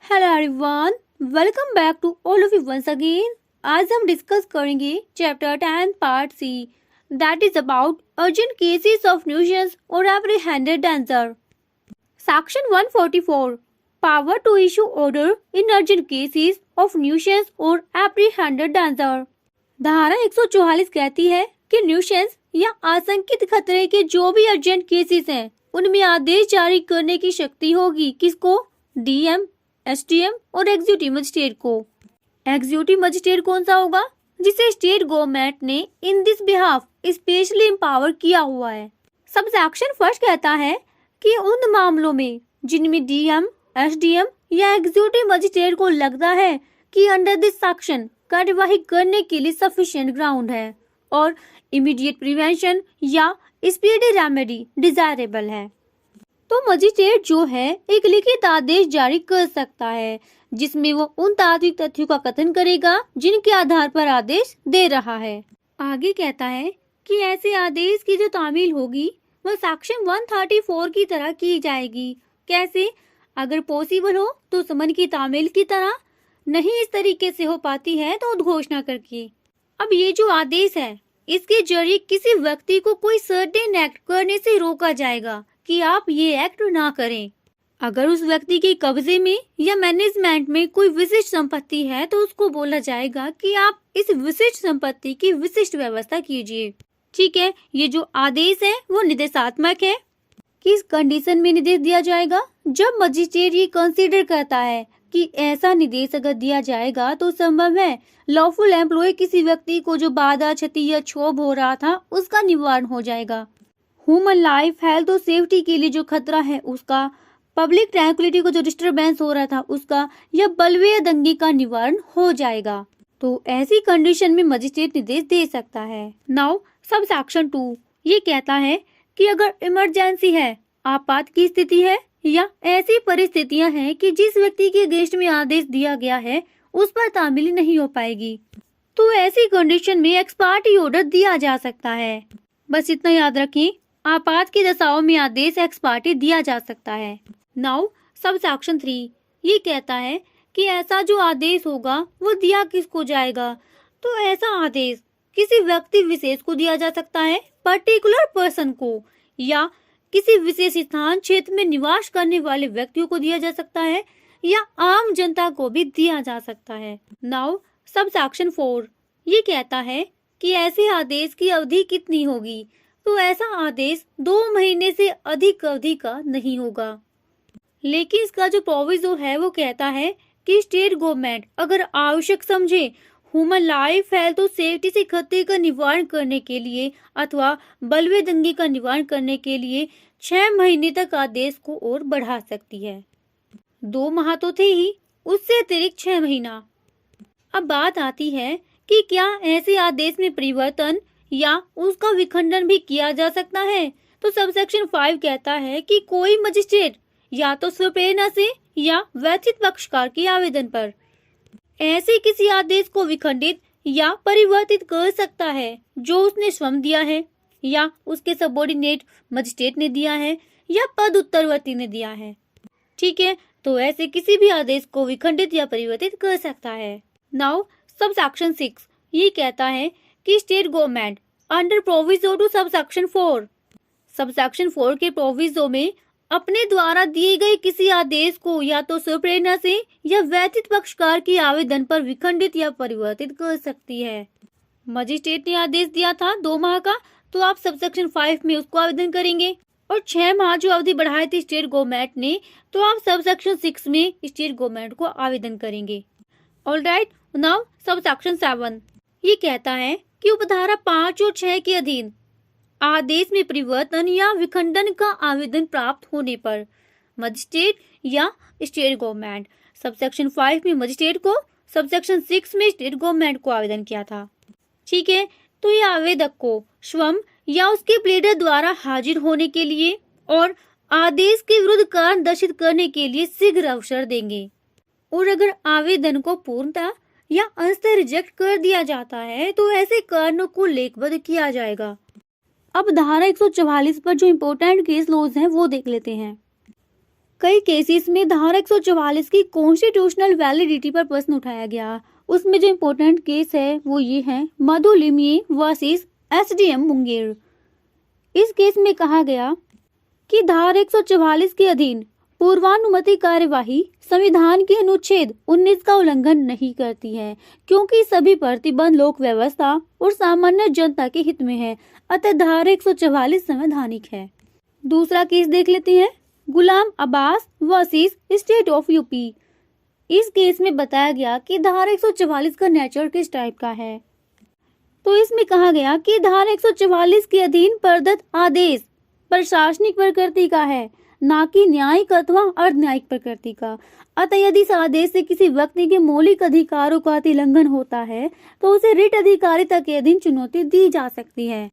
Hello everyone, welcome back to all of you once again. आज हम discuss करेंगे chapter 10 part C, that is about urgent cases of nuisance और apprehended danger. Section 144, power to issue order in urgent cases of nuisance और apprehended danger. धारा 144 कहती है कि nuisance या आशंकित खतरे के जो भी अर्जेंट केसेस हैं उनमें आदेश जारी करने की शक्ति होगी किसको? डीएम, एसडीएम और एग्जीक्यूटिव मजिस्ट्रेट को। एग्जीक्यूटिव मजिस्ट्रेट कौन सा होगा? जिसे स्टेट गवर्नमेंट ने in this behalf specially empower किया हुआ है। सब सेक्शन फर्स्ट कहता है कि उन मामलों में जिनमें डीएम, एसडीएम या एग्जीक्यूटिव मजिस्ट्रेट को लगता है कि अंडर दिस सेक्शन कार्यवाही करने के लिए सफिशिएंट ग्राउंड है और इमीडिएट प्रिवेंशन या स्पीडी रेमेडी डिजायरेबल है, तो मजिस्ट्रेट जो है एक लिखित आदेश जारी कर सकता है जिसमें वो उन तात्विक तथ्यों का कथन करेगा जिनके आधार पर आदेश दे रहा है। आगे कहता है कि ऐसे आदेश की जो तामील होगी वह सेक्शन 134 की तरह की जाएगी। कैसे? अगर पॉसिबल हो तो समन की तामील की तरह, नहीं इस तरीके से हो पाती है तो उद्घोषणा करके। अब ये जो आदेश है इसके जरिए किसी व्यक्ति को कोई सर्टेन एक्ट करने से रोका जाएगा कि आप ये एक्ट ना करें। अगर उस व्यक्ति के कब्जे में या मैनेजमेंट में कोई विशिष्ट संपत्ति है तो उसको बोला जाएगा कि आप इस विशिष्ट संपत्ति की विशिष्ट व्यवस्था कीजिए। ठीक है, ये जो आदेश है वो निर्देशात्मक है। किस कंडीशन में निर्देश दिया जाएगा? जब मजिस्ट्रेट ये कंसीडर करता है कि ऐसा निर्देश अगर दिया जाएगा तो संभव है लॉफुल एम्प्लॉय किसी व्यक्ति को जो बाधा, क्षति या क्षोभ हो रहा था उसका निवारण हो जाएगा। ह्यूमन लाइफ, हेल्थ और सेफ्टी के लिए जो खतरा है उसका, पब्लिक ट्रैंक्विलिटी को जो डिस्टरबेंस हो रहा था उसका, या बलवे दंगे का निवारण हो जाएगा। तो ऐसी कंडीशन में मजिस्ट्रेट निर्देश दे सकता है। नाउ सब सेक्शन 2 ये कहता है कि अगर इमरजेंसी है, आपात की स्थिति है या ऐसी परिस्थितियां हैं कि जिस व्यक्ति के अगेंस्ट में आदेश दिया गया है उस पर तामील नहीं हो पाएगी, तो ऐसी कंडीशन में एक्स पार्टी ऑर्डर दिया जा सकता है। बस इतना याद रखें, आपात की दशाओं में आदेश एक्स पार्टी दिया जा सकता है। नाउ सब सेक्शन 3 ये कहता है कि ऐसा जो आदेश होगा वो दिया किसको जाएगा? तो ऐसा आदेश किसी व्यक्ति विशेष को दिया जा सकता है, पर्टिकुलर पर्सन को, या किसी विशेष स्थान क्षेत्र में निवास करने वाले व्यक्तियों को दिया जा सकता है, या आम जनता को भी दिया जा सकता है। नाउ सब सेक्शन 4 ये कहता है कि ऐसे आदेश की अवधि कितनी होगी? तो ऐसा आदेश 2 महीने से अधिक अवधि का नहीं होगा। लेकिन इसका जो प्रोविजो है वो कहता है कि स्टेट गवर्नमेंट अगर आवश्यक समझे ह्यूमन लाइफ, हेल्थ और सेफ्टी से खतरे का निवारण करने के लिए अथवा बलवे दंगे का निवारण करने के लिए 6 महीने तक आदेश को और बढ़ा सकती है। 2 माह तो थे ही, उससे अतिरिक्त 6 महीना। अब बात आती है कि क्या ऐसे आदेश में परिवर्तन या उसका विखंडन भी किया जा सकता है? तो सबसेक्शन 5 कहता है कि कोई मजिस्ट्रेट या तो स्वप्रेरणा से या व्यथित पक्षकार के आवेदन पर ऐसे किसी आदेश को विखंडित या परिवर्तित कर सकता है जो उसने स्वयं दिया है या उसके सबऑर्डिनेट मजिस्ट्रेट ने दिया है या पद उत्तरवर्ती ने दिया है। ठीक है, तो ऐसे किसी भी आदेश को विखंडित या परिवर्तित कर सकता है। नाउ सब सेक्शन 6 ये कहता है कि state government under proviso to sub section 4, sub section 4 के प्रोविजो में अपने द्वारा दिए गए किसी आदेश को या तो स्वप्रेरणा से या व्यथित पक्षकार के आवेदन पर विखंडित या परिवर्तित कर सकती है। मजिस्ट्रेट ने आदेश दिया था 2 माह का, तो आप सबसेक्शन 5 में उसको आवेदन करेंगे, और 6 माह जो अवधि बढ़ाई थी स्टेट गवर्नमेंट ने, तो आप सबसेक्शन 6 में स्टेट गवर्नमेंट को आवेदन करेंगे। ऑलराइट, नाउ सब सेक्शन 7 ये कहता है कि उपधारा 5 और 6 के अधीन आदेश में परिवर्तन या विखंडन का आवेदन प्राप्त होने पर मजिस्ट्रेट या स्टेट गवर्नमेंट, सबसेक्शन 5 में मजिस्ट्रेट को, सबसेक्शन 6 में स्टेट गवर्नमेंट को आवेदन किया था। ठीक है, तो ये आवेदक को स्वयं या उसके प्लीडर द्वारा हाजिर होने के लिए और आदेश के विरुद्ध कारण दर्शित करने के लिए शीघ्र अवसर देंगे, और अगर आवेदन को पूर्णतः या अंशतः रिजेक्ट कर दिया जाता है तो ऐसे कारणों को लेखबद्ध किया जाएगा। अब धारा 144 पर जो इम्पोर्टेंट केस लॉज हैं वो देख लेते हैं। कई केसेस में धारा 144 की कॉन्स्टिट्यूशनल वैलिडिटी पर प्रश्न उठाया गया। उसमें जो इम्पोर्टेंट केस है वो ये है मधु लिमये वर्सेस एसडीएम मुंगेर। इस केस में कहा गया कि धारा 144 के अधीन पूर्वानुमति कार्यवाही संविधान के अनुच्छेद 19 का उल्लंघन नहीं करती है, क्योंकि सभी प्रतिबंध लोक व्यवस्था और सामान्य जनता के हित में है, अतः धारा 144 संवैधानिक है। दूसरा केस देख लेते हैं, Ghulam Abbas versus state of UP. इस केस में बताया गया कि धारा 144 का नेचर किस टाइप का है। तो इसमें कहा गया कि धारा 144 के अधीन प्रदत्त आदेश प्रशासनिक प्रकृति का है, ना कि न्यायिक अथवा अर्धन्यायिक प्रकृति का। अतः यदि इस आदेश से किसी व्यक्ति के मौलिक अधिकारों का उल्लंघन होता है तो उसे रिट अधिकारिता के अधीन चुनौती दी जा सकती है।